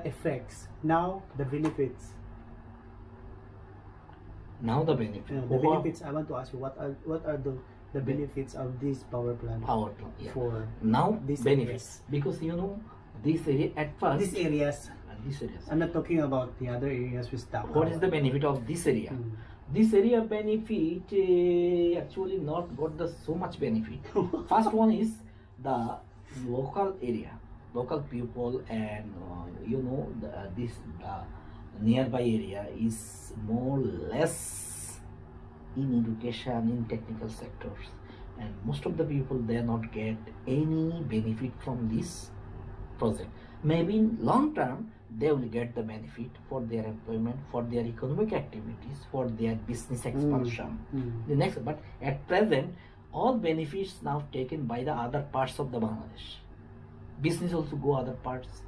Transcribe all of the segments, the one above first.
effects. Now the benefits. Now the benefit. The benefits. I want to ask you what are the benefits of this power plant? Power plant. Yeah. For now these benefits areas. Because you know this area at first. These areas. These areas. I'm not talking about the other areas with stuff. What is the benefit of this area? This area benefit actually not got the so much benefit. First one is the local area, local people, and you know the nearby area is more or less in education, in technical sectors, and most of the people they not get any benefit from this project. Maybe in long term they will get the benefit for their employment, for their economic activities, for their business expansion. The next, but at present all benefits now taken by the other parts of the Bangladesh. Business also go other parts,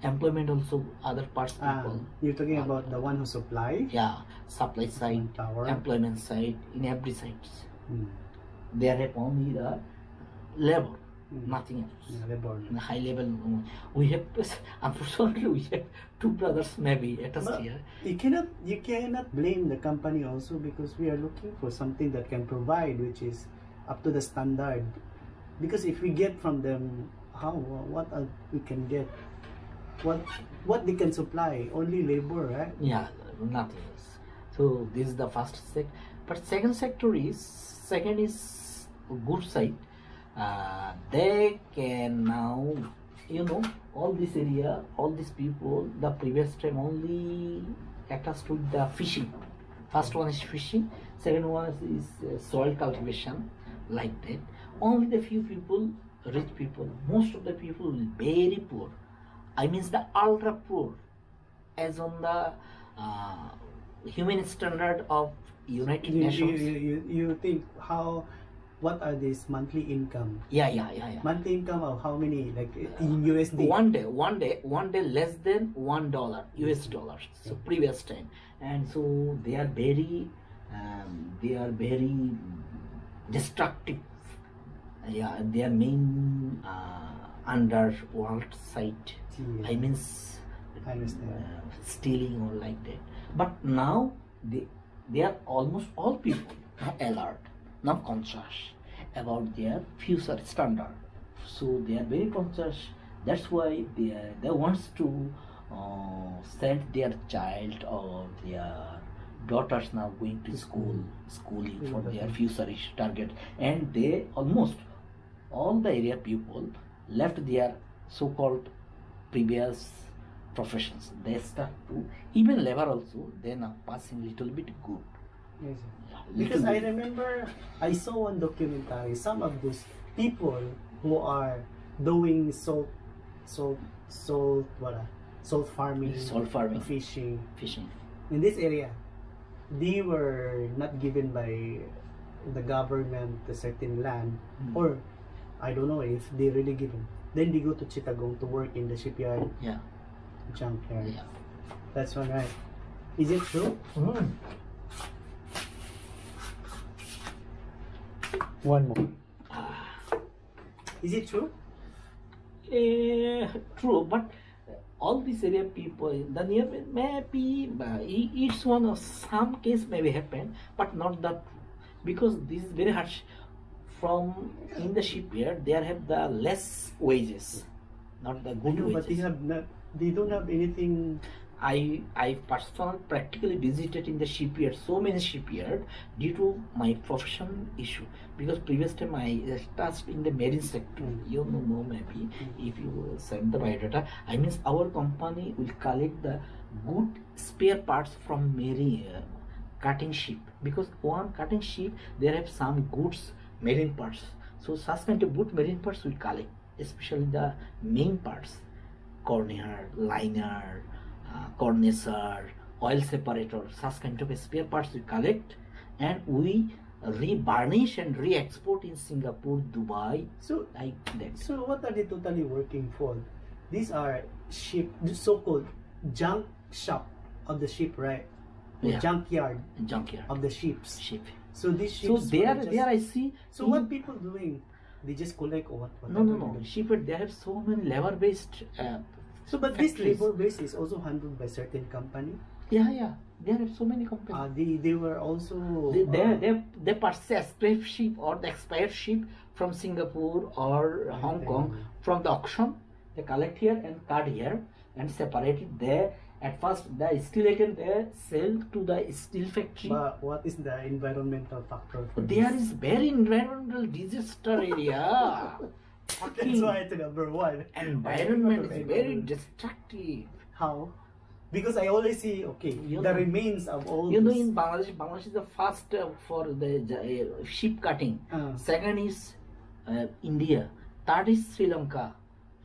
employment also other parts people. You're talking about the one who supply? Yeah, supply side, power, employment side, in every sides. They have only the labor. Nothing else. In high level, we have unfortunately we have two brothers maybe at us here. You cannot blame the company also, because we are looking for something that can provide, which is up to the standard. Because if we get from them, what we can get, what they can supply, only labor, right? Yeah, nothing else. So this is the first sector. But second is good side. They can now, you know, all this area, all these people, the previous time only attached with the fishing. First one is fishing, second one is soil cultivation, like that. Only the few people, rich people, most of the people will be very poor. I mean the ultra poor, as on the human standard of United Nations. You think what are these monthly income? Yeah. Monthly income of how many, like in USD? One day less than $1 US dollars. So previous time, and so they are very destructive. Yeah, their main underworld site. I mean, I understand. Stealing or like that. But now they are almost all people now alert, now conscious about their future standard. So they are very conscious. That's why they wants to send their child or their daughters now going to schooling for their future target, and they almost all the area people left their so-called previous professions. They start to even labor also. They now passing little bit good. Yes, because I remember I saw one documentary. Some of those people who are doing salt farming, fishing in this area, they were not given by the government a certain land, or I don't know if they really given. Then they go to Chittagong to work in the shipyard. Yeah. Junkyard. Yeah. That's one, right? Is it true? One more. Is it true? True, but all these area people, the nearby maybe it's one of some case maybe happen, but not that, because this is very harsh. From in the shipyard, they have the less wages, not the good wages. But they don't have anything. I personally practically visited in the shipyard, so many shipyard, due to my profession issue, because previous time I touched in the marine sector. You know maybe if you send the biodata, I mean our company will collect the good spare parts from marine cutting ship, because one cutting ship there have some goods marine parts, so such kind of good marine parts we collect, especially the main parts, cornier, liner, cornicer, oil separator, such kind of spare parts we collect, and we re-varnish and re-export in Singapore, Dubai. So like that. So what are they totally working for? These are ship, so-called junk shop of the ship, right? Yeah. Junkyard of the ships. So these ships. So there I see. So what people doing? They just collect or what? No. Shipyard, they have so many labor-based So, but this factories. labor base is also handled by certain company. Yeah. There are so many companies. They were also They purchase scrap ship or the expired ship from Singapore or Hong Kong from the auction. They collect here and cut here and separate it there. At first, the steel item they sell to the steel factory. But what is the environmental factor for There this? is very environmental disaster area. That's why it's number one. Environment is very destructive. How? Because I always see, the remains of all You know, this. in Bangladesh is the first for the sheep cutting. Second is India. Third is Sri Lanka.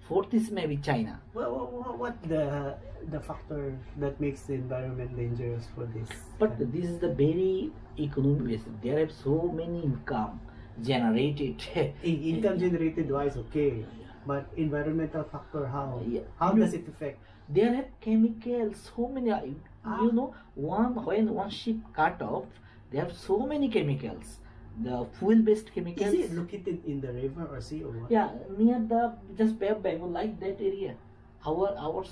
Fourth is maybe China. What the factor that makes the environment dangerous for this? But this is the very economic base. There are so many income generated. Income generated wise, okay. But environmental factor, how? How does it affect? There are chemicals, so many. You know, when one sheep cut off, there are so many chemicals. The fuel-based chemicals. Is it located in the river or sea or what? Yeah, near the just Bay of Bengal, like that area. Ours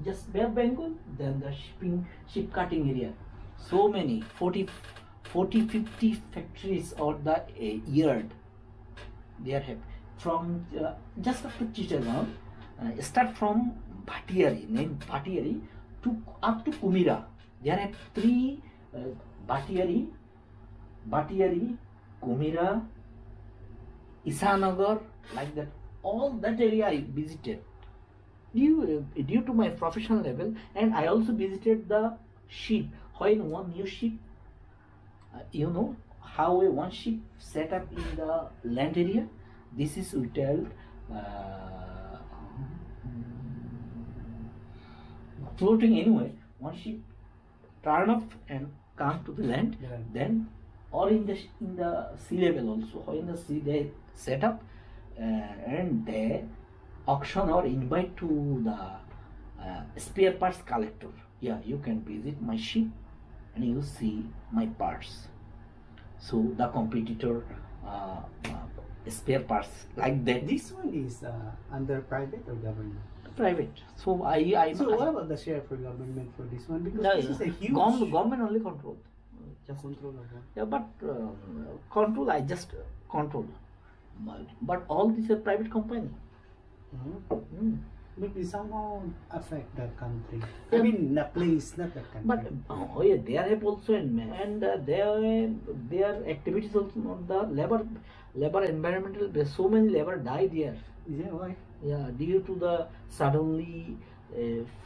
just Bay of Bengal, then the sheep cutting area. So many 40, 50 factories or the yard. They are have from just after Chittagong. Start from Bhattiari, named Bhattiari, to up to Kumira. There are 3 Bhattiari, Kumira, Isanagar, like that. All that area I visited due to my professional level, and I also visited the sheep. When one new sheep, you know how one sheep set up in the land area. This is we tell floating anyway. One sheep turn up and come to the land, then. Or in the sea level also, or in the sea they set up and they auction or invite to the spare parts collector. Yeah, you can visit my ship and you see my parts. So the competitor spare parts like that. This one is under private or government? Private. So So what about the share for government for this one? Because this is a huge government only control. Just control of one. Yeah, but control I just control. But all these are private company. But they somehow affect the country. Yeah. I mean, the place, not the country. But they have also and their activities also on the labor environmental. There's so many labor died here. Yeah, why? Yeah, due to the suddenly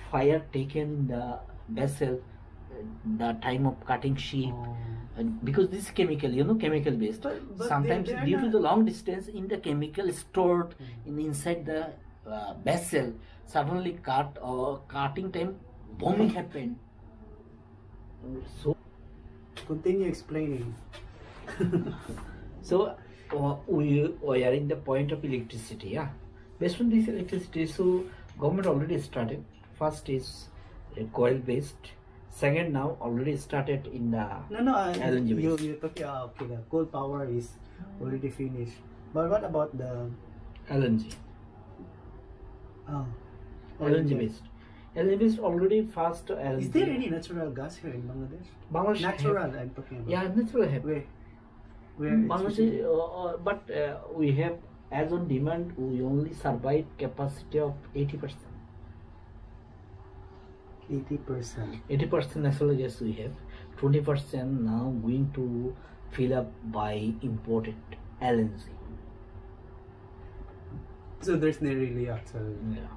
fire taken in the vessel. The time of cutting sheep, because this is chemical, you know, chemical based. But sometimes due to the long distance in the chemical stored inside the vessel, suddenly cutting time bombing happened. So continue explaining. So we are in the point of electricity. Yeah, based on this electricity, so government already started. First is coil based. Second, now already started in the LNG based. You're talking, okay, the coal power is already finished. But what about the LNG? LNG based. LNG based already fast LNG. Is there any natural gas here in Bangladesh? Bangladesh natural, I'm talking about. Yeah, natural have. Where Bangladesh, but we have, as on demand, we only survive capacity of 80%. 80%. 80% natural gas we have. 20% now going to fill up by imported LNG. So there's no really actual. Yeah.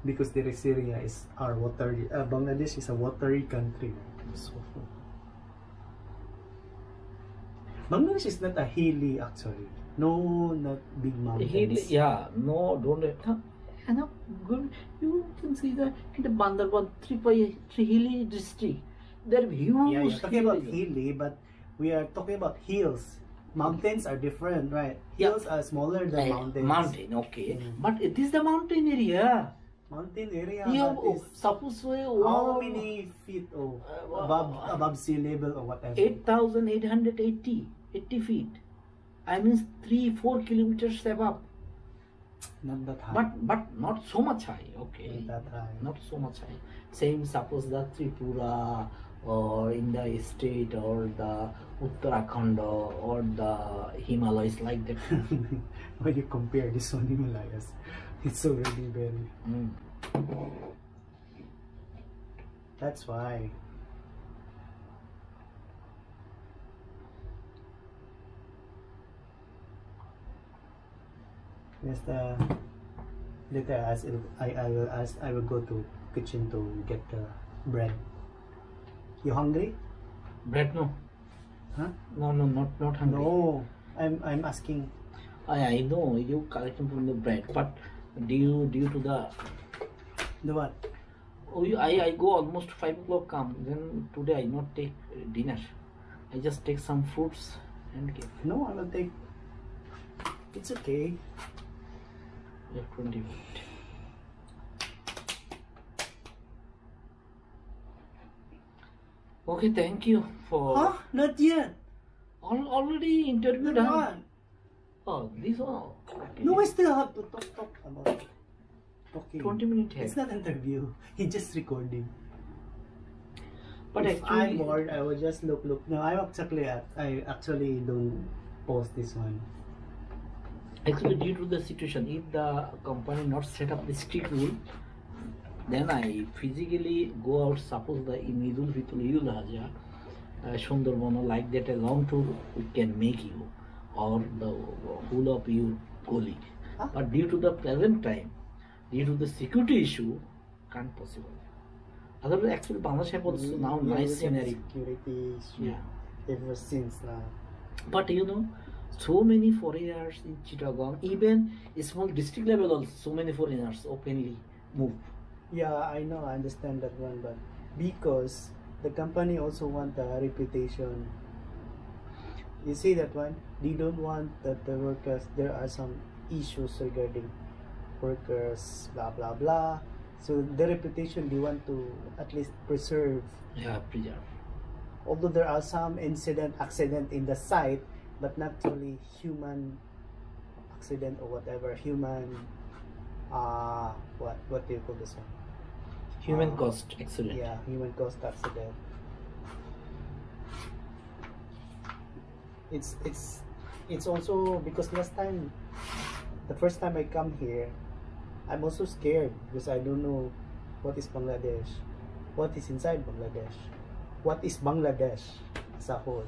Because the Syria is our watery. Bangladesh is a watery country. So Bangladesh is not a hilly actually. No, not big mountains. Hilly, yeah, no, don't have. And good, you can see that in the Bandarban, three hilly district. They're huge. Yeah, you're talking about hilly, but we are talking about hills. Mountains are different, right? Hills are smaller than mountains. Mountain, okay. But it is the mountain area. Mountain area. Suppose how many feet above sea level or whatever? 8,880 feet. I mean 3-4 kilometers above. Not that high. But not so much high. Okay, Not that high. not so much high. Same, suppose the Tripura or in the state or the Uttarakhand or the Himalayas, like that. When you compare this one Himalayas, it's already very. That's why. Yes, later I will go to kitchen to get the bread. You hungry? Bread, no. Huh? No, not hungry. No, I'm asking. I know you collecting from the bread, but due to The what? I go almost 5 o'clock come. Then today I not take dinner. I just take some fruits and give. No, I will take. It's okay. Yeah, 20 minutes. Okay, thank you for. Huh? Not yet. Already interview Not done. one. Oh, this one. Okay. No, I still have to talk about talking. 20 minutes. It's not interview. He's just recording. But if actually, I'm bored, I will just look. No, I actually don't post this one. actually due to the situation, if the company not set up the strict rule, then I physically go out. Suppose the Idul Fitr, Idul Adha, Sundarban, like that, a long tour we can make you or the whole of your colleague. Huh? But due to the present time, due to the security issue, can't possible. Otherwise, actually, Bangladesh have also now nice scenery. Security issue. Yeah. Ever since now. But you know, so many foreigners in Chittagong, even a small district level also, so many foreigners openly move. Yeah, I know, I understand that one, but because the company also want a reputation. You see that one? They don't want that the workers, there are some issues regarding workers, blah blah blah. So the reputation they want to at least preserve. Yeah, preserve. Although there are some accident in the site, but not really human accident or whatever, human what do you call this one? Human cost accident. Yeah, human cost accident. It's also because last time, the first time I come here, I'm also scared because I don't know what is Bangladesh, what is inside Bangladesh, what is Bangladesh as a whole.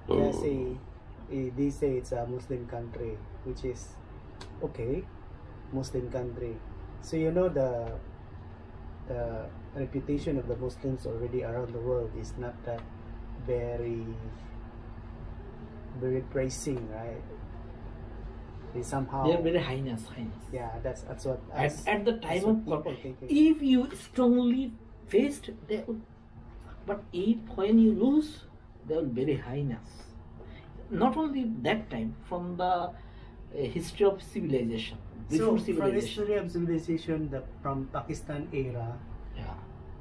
They say it's a Muslim country, which is okay, Muslim country. So you know the reputation of the Muslims already around the world is not that very praising, right? They somehow They are very highness. yeah, that's what At the time of people conflict, thinking. if you strongly faced, they would. But if when you lose, they will very highness. Not only that time, from the history of civilization, So before from civilization. history of civilization, from Pakistan era, Yeah.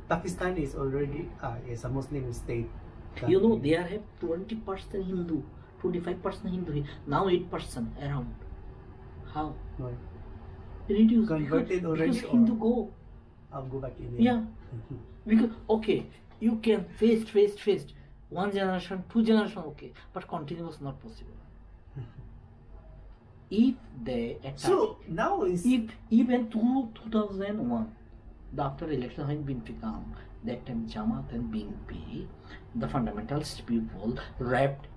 Pakistan is already is a Muslim state. You know, country. they have 20% Hindu, 25% Hindu, now 8% around. How? No, Reduce. Converted because already or- Hindu go. I'll go back in. Yeah. Because, okay, you can face, 1 generation, 2 generation, okay, but continuous not possible. If they attack, So now is if even 2001, the after election has been become, that time Jamaat and BNP, the fundamentalist people raped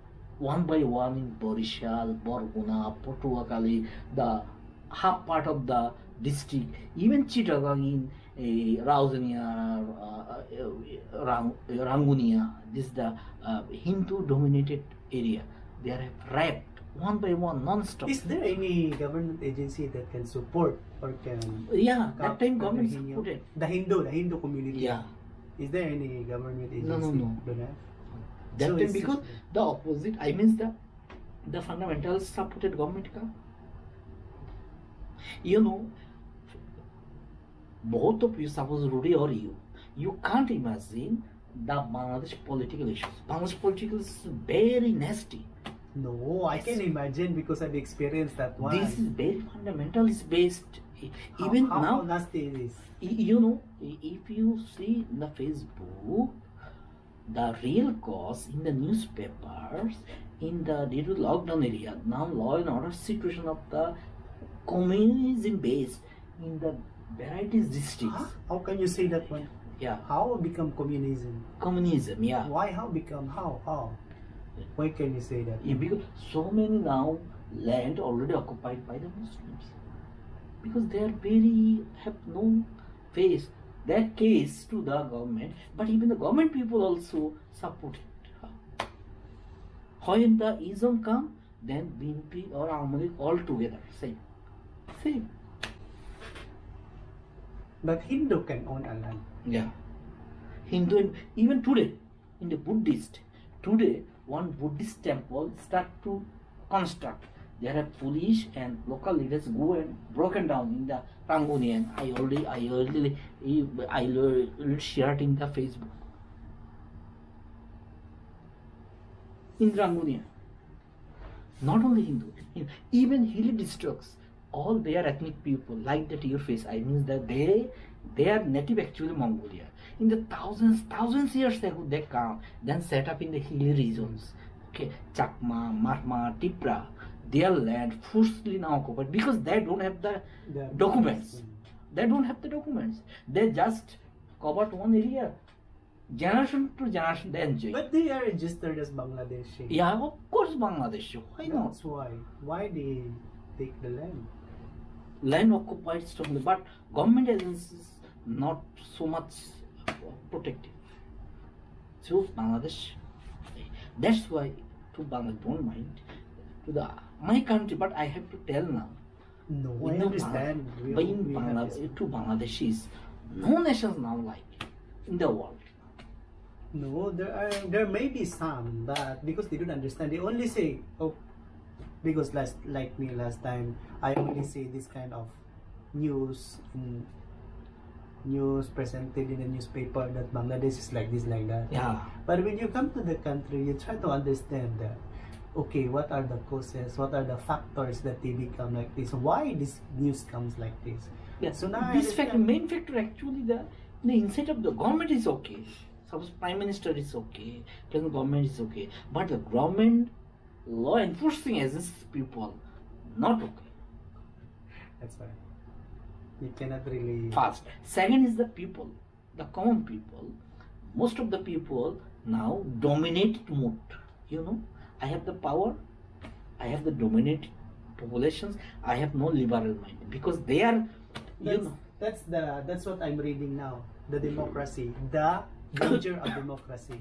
one by one in Borishal, Borguna, Potuakali, the half part of the district, even Chittagong in Rauzania, Rangunia, this is the Hindu dominated area. They are raped one by one, non-stop. is there any government agency that can support or can Yeah, that time cover government the Hindu- supported. the Hindu community? Yeah. Is there any government agency? No. Don't have? That So time it's- because the opposite, I mean the fundamentals supported government ka. You know, both of you, suppose Rudy or you can't imagine the Bangladesh political issues. Bangladesh political is very nasty. No, I can imagine because I've experienced that one. This is very fundamental. Is based even how now. nasty it is. You know, if you see in the Facebook, the real cause in the newspapers, in the due to lockdown area, now law and order situation of the communism based in the varieties districts. Huh? How can you say that one? Yeah. How become communism? Communism, yeah. Why? How become? How? Why can you say that? Yeah, because so many now land already occupied by the Muslims. Because they are have no face that case to the government, but even the government people also support it. When the Islam come, then BNP or Amalik all together, same. But Hindu can own a land. Yeah. Hindu and even today, in the Buddhist, today one Buddhist temple start to construct. There are police and local leaders go and broken down in the Rangunian. I already shared in the Facebook. In Rangunia, not only Hindu, even hilly districts, all their ethnic people like that your face. I mean that they are native actually Mongolia. In the thousands years ago they come, then set up in the hilly regions. Okay, Chakma, Marma, Tipra, their land forcibly now occupied because they don't have the documents. They don't have the documents. They just covered one area. Generation to generation they enjoy. But they are registered as Bangladeshi. Yeah, of course Bangladeshi. Why not? That's why. Why they take the land? Land occupied strongly, but government agencies not so much protective. So Bangladesh, that's why to Bangladesh don't mind to my country, but I have to tell now. No, I understand. But in Bangladesh, to Bangladeshis, no nations now like in the world. No, there may be some, but because they don't understand, they only say, oh, because last time, I only see this kind of news presented in the newspaper that Bangladesh is like this, like that. Yeah. But when you come to the country, you try to understand that, okay, what are the causes, what are the factors that they become like this, why this news comes like this. Yeah. So now this main factor actually the inside of the government is okay. Suppose Prime Minister is okay, present government is okay, but the government law enforcing agencies people not okay. That's why you cannot really fast. Second is the people, the common people. Most of the people now dominate mood. You know, I have the power, I have the dominant populations, I have no liberal mind because they are. That's what I'm reading now. The democracy, the danger of democracy.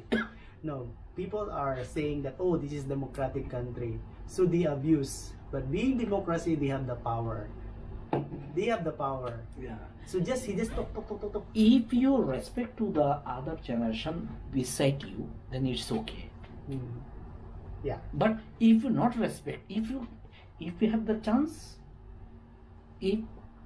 No, people are saying that, oh, this is democratic country, so they abuse. But being democracy, they have the power. They have the power. Yeah. So he just talk. If you respect to the other generation beside you, then it's okay. Yeah. But if you not respect, if you have the chance, if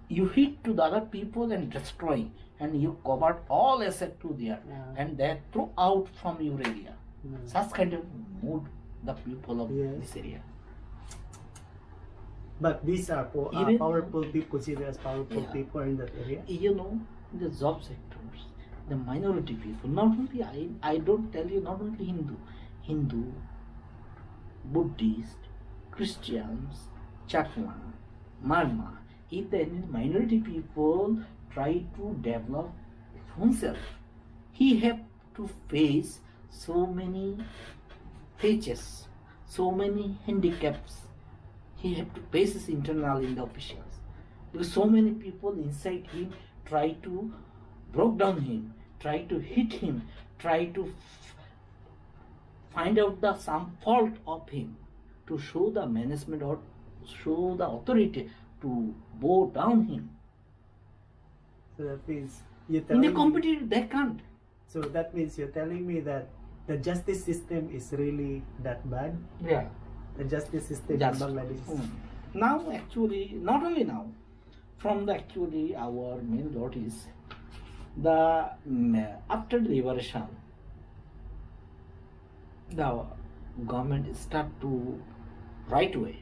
you hit to the other people and destroy, and you covered all asset to there, and they throw out from your area. Such kind of mood the people of this area. But these are powerful people, considered as powerful people in that area. You know, in the job sectors, the minority people, not only I don't tell you not only Hindu, Buddhist, Christians, Chakma, Marma, if the minority people try to develop himself, he have to face so many features, so many handicaps. He have to face his internally in the officials. Because so many people inside him try to break down him, try to hit him, try to find out some fault of him, to show the management or show the authority to bow down him. So that means you're in telling the competitive they can't. So that means you're telling me that the justice system is really that bad? Yeah. The justice system in Bangladesh. Now actually, not only now, from the actually our main thought is the after the liberation, the government start to right away.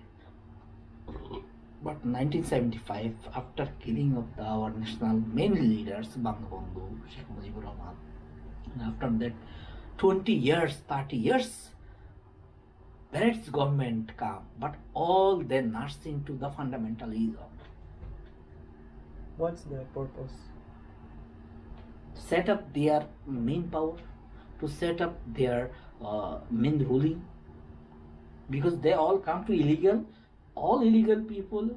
But 1975, after killing of our national main leaders, Bangabandhu, Sheikh Mujibur Rahman, and after that, 20 years, 30 years, Barrett's government come, but all they nursing to the fundamentalism. What's the purpose? Set up their main power, to set up their main ruling, because they all come to illegal. All illegal people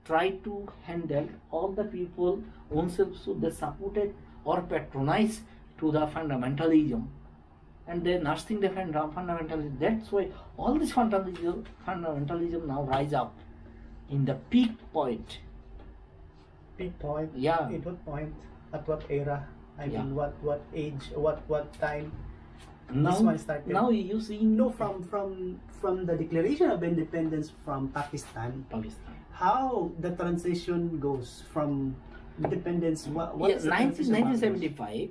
try to handle all the people themselves, so they supported or patronized to the fundamentalism, and they're nursing the fundamentalism. That's why all this fundamentalism now rise up in the peak point. Peak point? Yeah. At what point? At what era? I Yeah. mean, what age? What time? Now, This one started. now you see No, from the Declaration of Independence from Pakistan. Pakistan. How the transition goes from independence? What Yeah, is the transition 1975,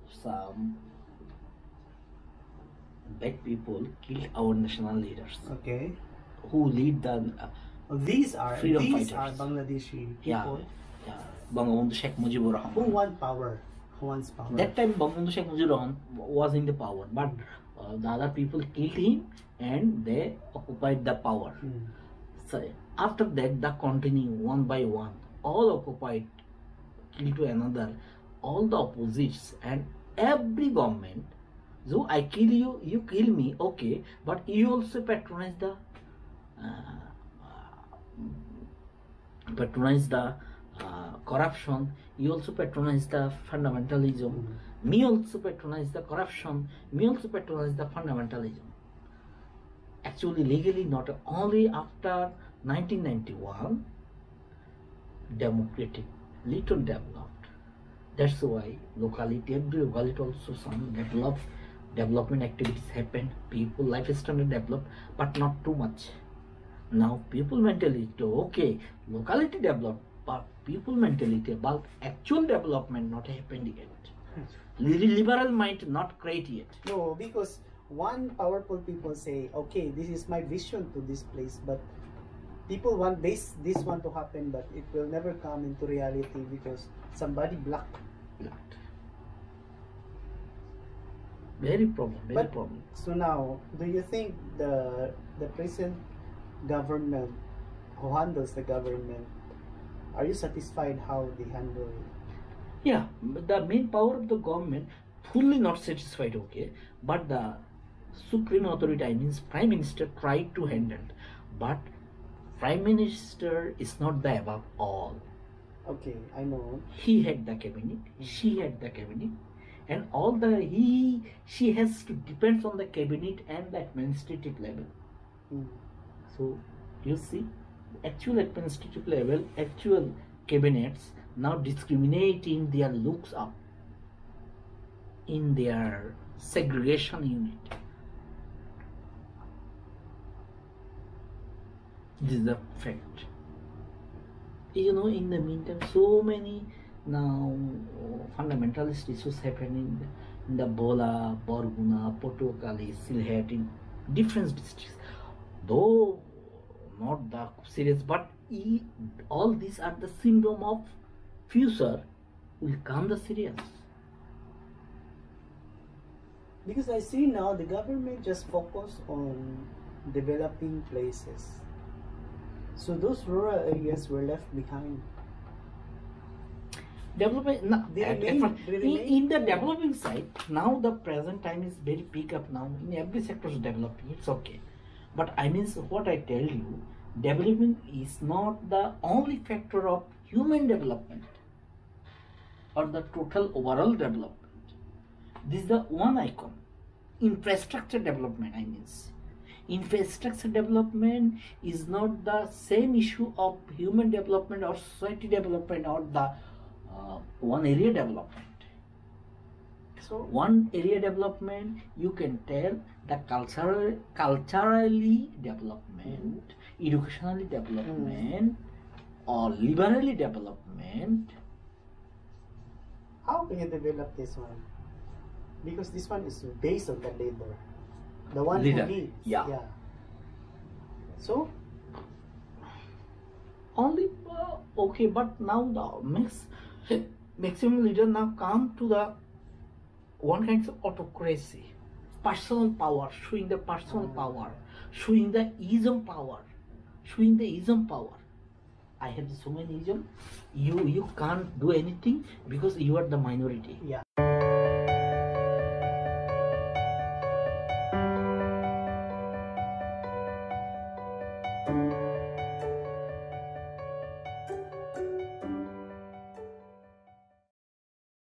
some black people killed our national leaders, Okay. who lead the These are Freedom these fighters. are Bangladeshi yeah, people Bangabandhu Sheikh Mujibur who Rahman. want power. Who wants power? That time Bangabandhu Sheikh Mujibur Rahman was in the power, but the other people killed him and they occupied the power. Hmm. So after that, the continue one by one, all occupied, kill to another, all the opposites, and every government. So I kill you, you kill me, okay, but you also patronize the corruption. You also patronize the fundamentalism. Me also patronize the corruption. Me also patronize the fundamentalism. Actually, legally, not only after 1991, democratic Liton developed. That's why locality, every locality also some development activities happen. People life standard developed, but not too much. Now people mentality, okay, locality developed, but people mentality about actual development not happened yet. Liberal mind not create yet. No, because one powerful people say, okay, this is my vision to this place, but people want this one to happen, but it will never come into reality because somebody blocked. Very problem. So now, do you think the present government, who handles the government, are you satisfied how they handle it? Yeah, the main power of the government fully not satisfied, okay, but the supreme authority, I mean Prime Minister, tried to handle, but Prime Minister is not the above all. Okay, I know. He had the cabinet, she had the cabinet, and all the she has to depend on the cabinet and the administrative level. So you see, actual administrative level, actual cabinets now discriminating their looks up in their segregation unit. This is the fact. You know, in the meantime, so many now fundamentalist issues happening in the Bola, Borguna, Potokali, Silhet, in different districts. Though not the serious, but all these are the symptom of future will come the serious. Because I see now the government just focus on developing places. So those rural areas were left behind. Development no, They in the developing side, now the present time is very pick up now. In every sector is developing, it's okay. But I mean, so what I tell you, development is not the only factor of human development or the total overall development. This is the one icon. Infrastructure development, I mean. Infrastructure development is not the same issue of human development or society development or the one area development. So one area development, you can tell the culturally development, educationally development, or liberally development. How can you develop this one? Because this one is based on the labor. The one leader. who leads. Yeah. So Only okay, but now the maximum leader now come to the one kind of autocracy, personal power, showing the personal power, showing the ism power, showing the ism power. I have so many ism. You can't do anything because you are the minority. yeah.